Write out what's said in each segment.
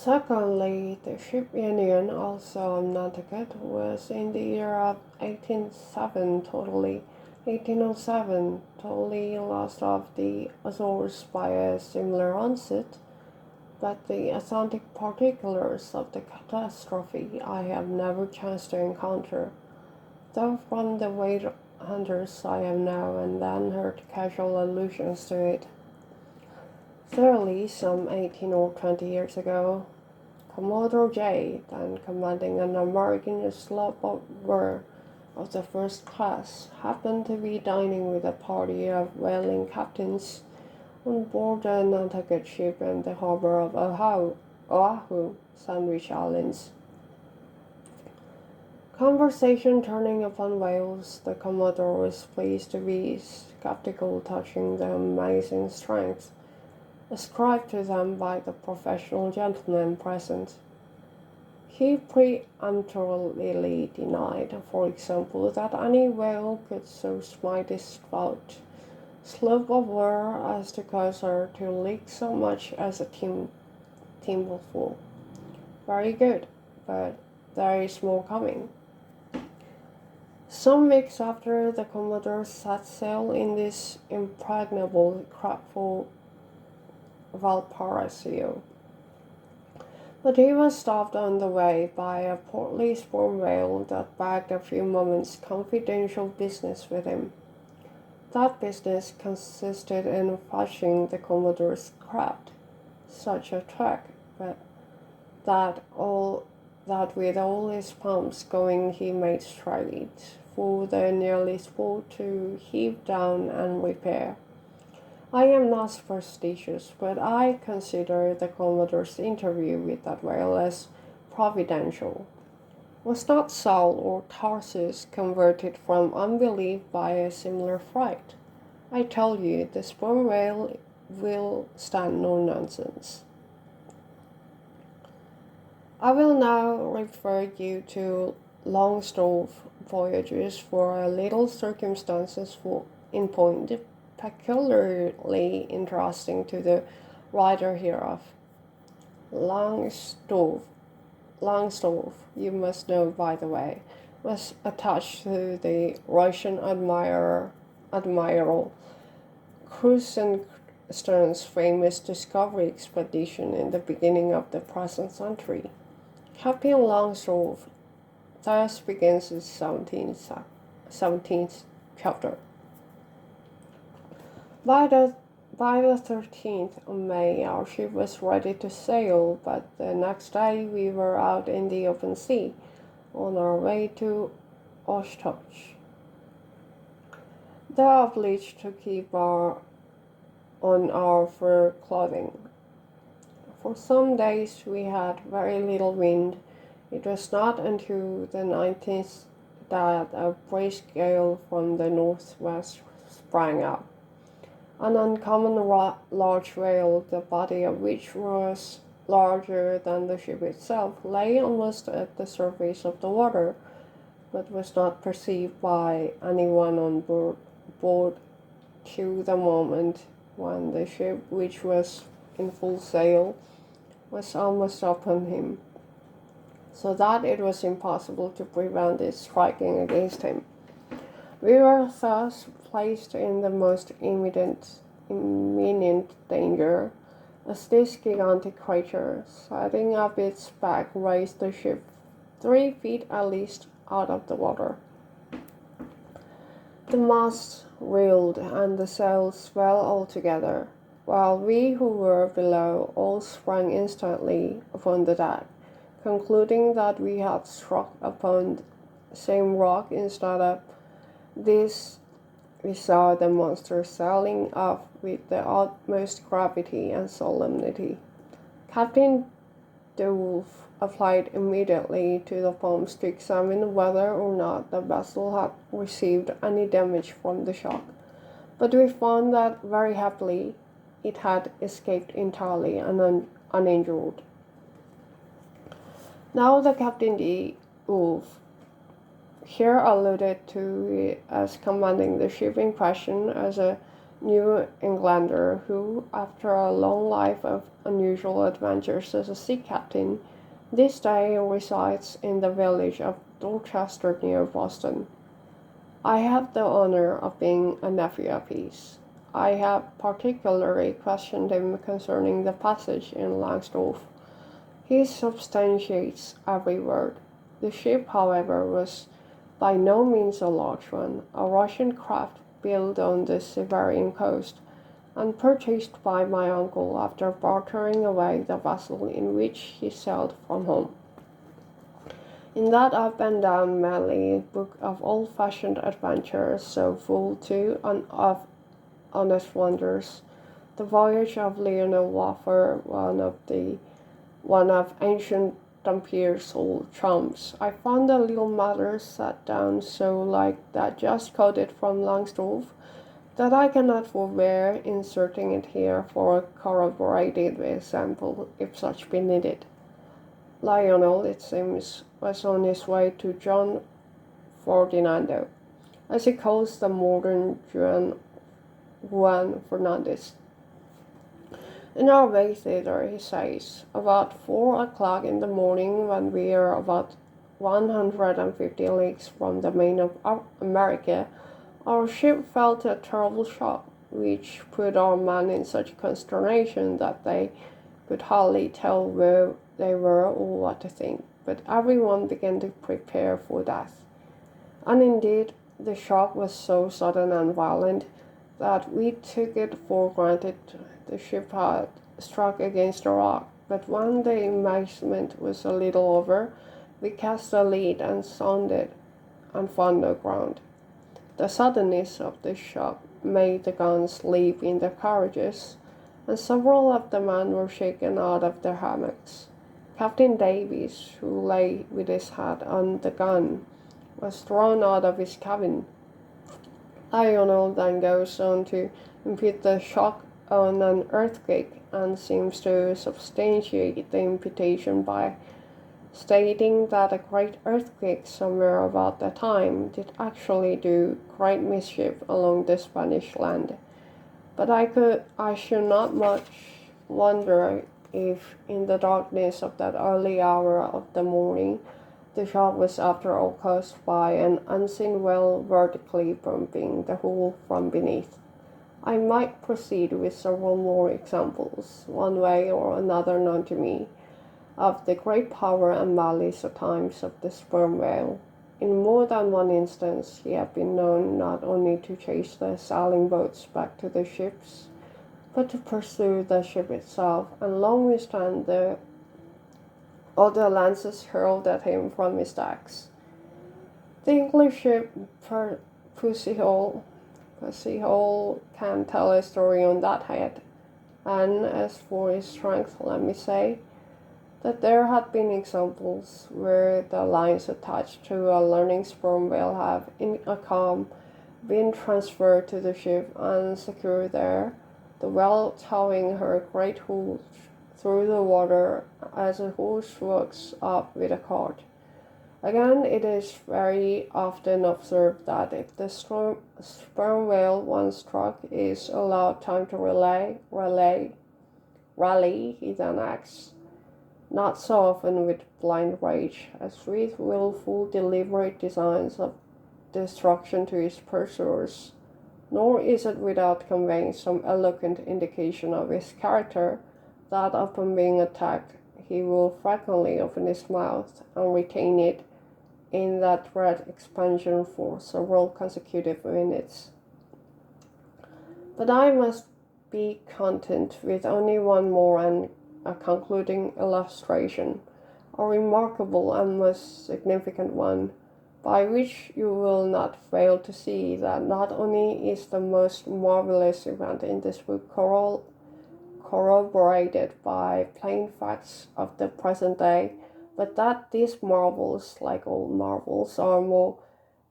Secondly, the ship Union, also Nantucket, was in the year of 1807, totally lost off the Azores by a similar onset, but the authentic particulars of the catastrophe I have never chanced to encounter, though from the whale hunters I have now and then heard casual allusions to it. Thirdly, some 18 or 20 years ago, Commodore J, then commanding an American sloop of war of the first class, happened to be dining with a party of whaling captains on board a Nantucket ship in the harbor of Oahu, Sandwich Islands. Conversation turning upon whales, the Commodore was pleased to be skeptical touching the amazing strength ascribed to them by the professional gentlemen present. He peremptorily denied, for example, that any whale could so smite a stout sloop of war as to cause her to leak so much as a thimbleful. Very good, but there is more coming. Some weeks after the Commodore set sail in this impregnable craft for Valparaiso, but he was stopped on the way by a portly sperm whale that begged a few moments' confidential business with him. That business consisted in fetching the Commodore's craft such a track, but that with all his pumps going he made straight for the nearly spot to heave down and repair. I am not superstitious, but I consider the Commodore's interview with that whale as providential. Was not Saul or Tarsus converted from unbelief by a similar fright? I tell you, the sperm whale will stand no nonsense. I will now refer you to Longstove voyages for a little circumstances in point peculiarly interesting to the writer hereof. Longstove, you must know by the way, was attached to the Russian Admiral Krusenstern's famous discovery expedition in the beginning of the present century. Captain Longstove thus begins his 17th chapter. By the 13th of May, our ship was ready to sail, but the next day we were out in the open sea, on our way to Oshkosh. They are obliged to keep on our fur clothing. For some days we had very little wind. It was not until the 19th that a brisk gale from the northwest sprang up. An uncommon large whale, the body of which was larger than the ship itself, lay almost at the surface of the water, but was not perceived by anyone on board till the moment when the ship, which was in full sail, was almost upon him, so that it was impossible to prevent it striking against him. We were thus placed in the most imminent danger, as this gigantic creature, setting up its back, raised the ship 3 feet at least out of the water. The masts reeled and the sails fell altogether, while we who were below all sprang instantly upon the deck, concluding that we had struck upon the same rock instead of this. We saw the monster sailing off with the utmost gravity and solemnity. Captain DeWolf applied immediately to the pumps to examine whether or not the vessel had received any damage from the shock, but we found that very happily it had escaped entirely and uninjured. Now the Captain DeWolf, here alluded to as commanding the ship in question as a New Englander who, after a long life of unusual adventures as a sea captain, this day resides in the village of Dorchester near Boston. I have the honor of being a nephew of his. I have particularly questioned him concerning the passage in Langsdorff. He substantiates every word. The ship, however, was by no means a large one, a Russian craft built on the Siberian coast, and purchased by my uncle after bartering away the vessel in which he sailed from home. In that up and down manly book of old-fashioned adventures, so full too of honest wonders, the voyage of Lionel Waffer, one of ancient Dampier's old chums, I found the little matter set down so like that just quoted from Langsdorff that I cannot forbear inserting it here for a corroborated example, if such be needed. Lionel, it seems, was on his way to John Ferdinando, as he calls the modern Juan Fernandez. In our way thither, he says, about 4 o'clock in the morning, when we are about 150 leagues from the main of America, our ship felt a terrible shock, which put our men in such consternation that they could hardly tell where they were or what to think, but everyone began to prepare for death. And indeed, the shock was so sudden and violent that we took it for granted the ship had struck against a rock, but when the amazement was a little over, we cast a lead and sounded and found no ground. The suddenness of the shock made the guns leap in their carriages, and several of the men were shaken out of their hammocks. Captain Davies, who lay with his head on the gun, was thrown out of his cabin. Lionel then goes on to impute the shock on an earthquake and seems to substantiate the imputation by stating that a great earthquake somewhere about that time did actually do great mischief along the Spanish land. But I should not much wonder if, in the darkness of that early hour of the morning, the shock was after all caused by an unseen whale vertically pumping the hull from beneath. I might proceed with several more examples, one way or another known to me, of the great power and malice at times of the sperm whale. In more than one instance he had been known not only to chase the sailing boats back to the ships, but to pursue the ship itself and long withstand the other lances hurled at him from his decks. The English ship Pussyhole can tell a story on that head, and as for his strength, let me say that there had been examples where the lines attached to a learning sperm whale have, in a calm, been transferred to the ship and secured there, the whale towing her great hull through the water as a horse walks up with a cart. Again, it is very often observed that if the sperm whale once struck is allowed time to rally, he then acts, not so often with blind rage, as with willful, deliberate designs of destruction to his pursuers, nor is it without conveying some eloquent indication of his character that upon being attacked he will frequently open his mouth and retain it in that red expansion for several consecutive minutes. But I must be content with only one more and a concluding illustration, a remarkable and most significant one, by which you will not fail to see that not only is the most marvelous event in this book corroborated by plain facts of the present day, but that these marvels, like all marvels, are more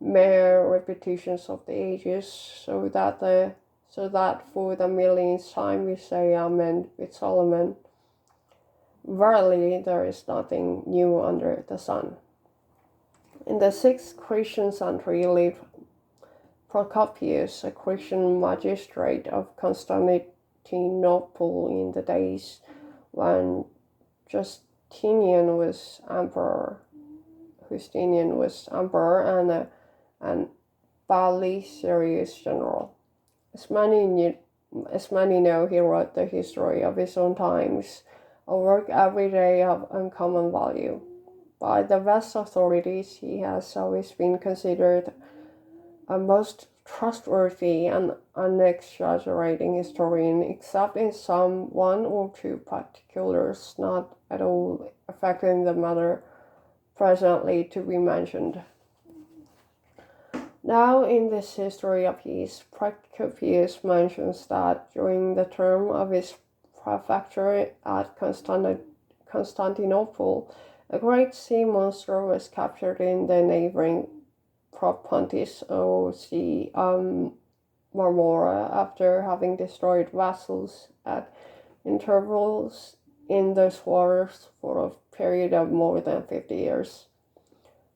mere repetitions of the ages, so that for the millionth time we say Amen with Solomon. Verily, there is nothing new under the sun. In the 6th Christian century lived Procopius, a Christian magistrate of Constantinople in the days when Justinian was emperor, and Belisarius general. As many know, he wrote the history of his own times, a work every day of uncommon value. By the best authorities, he has always been considered a most trustworthy and unexaggerating historian, except in some one or two particulars not at all affecting the matter presently to be mentioned. Now, in this history of his, Procopius mentions that during the term of his prefecture at Constantinople, a great sea monster was captured in the neighboring Propontis or Sea Marmora after having destroyed vessels at intervals in those waters for a period of more than 50 years.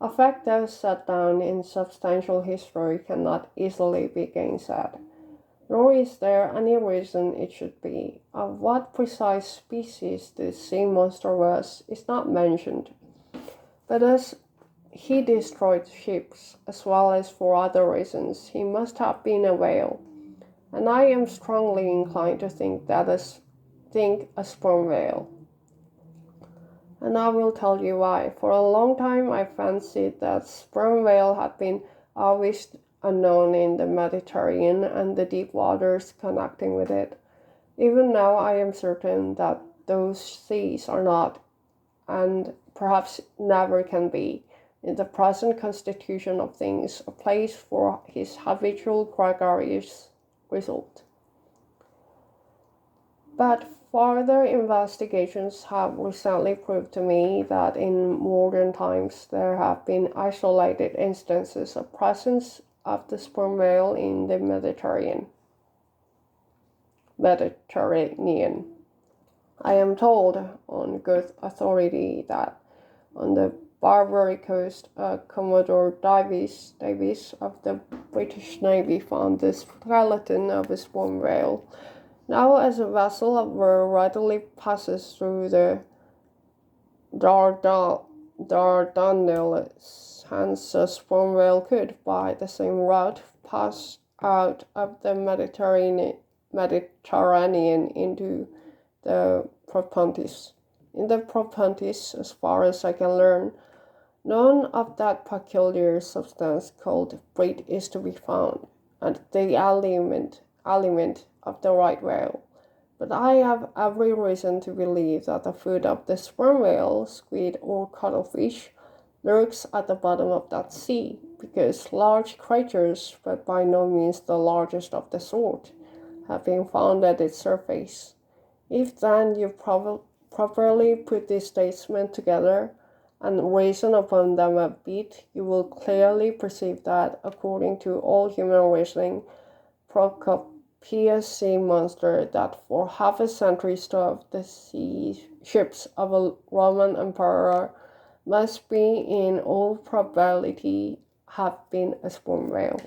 A fact thus set down in substantial history cannot easily be gainsaid, nor is there any reason it should be. Of what precise species this sea monster was is not mentioned, but as he destroyed ships as well as for other reasons, he must have been a whale, and I am strongly inclined to think a sperm whale. And I will tell you why. For a long time I fancied that sperm whale had been always unknown in the Mediterranean and the deep waters connecting with it. Even now I am certain that those seas are not, and perhaps never can be, in the present constitution of things, a place for his habitual gregarious result. But further investigations have recently proved to me that in modern times there have been isolated instances of presence of the sperm whale in the Mediterranean. I am told on good authority that on the Barbary coast, Commodore Davies of the British Navy found the skeleton of a sperm whale. Now, as a vessel of war readily passes through the Dardanelles, hence a sperm whale could, by the same route, pass out of the Mediterranean into the Propontis. In the Propontis, as far as I can learn, none of that peculiar substance called bread is to be found, and the aliment of the right whale. But I have every reason to believe that the food of the sperm whale, squid, or cuttlefish lurks at the bottom of that sea, because large craters, but by no means the largest of the sort, have been found at its surface. If then you properly put these statements together and reason upon them a bit, you will clearly perceive that, according to all human reasoning, Procopius sea monster that for half a century stood the sea ships of a Roman emperor must be in all probability have been a sperm whale.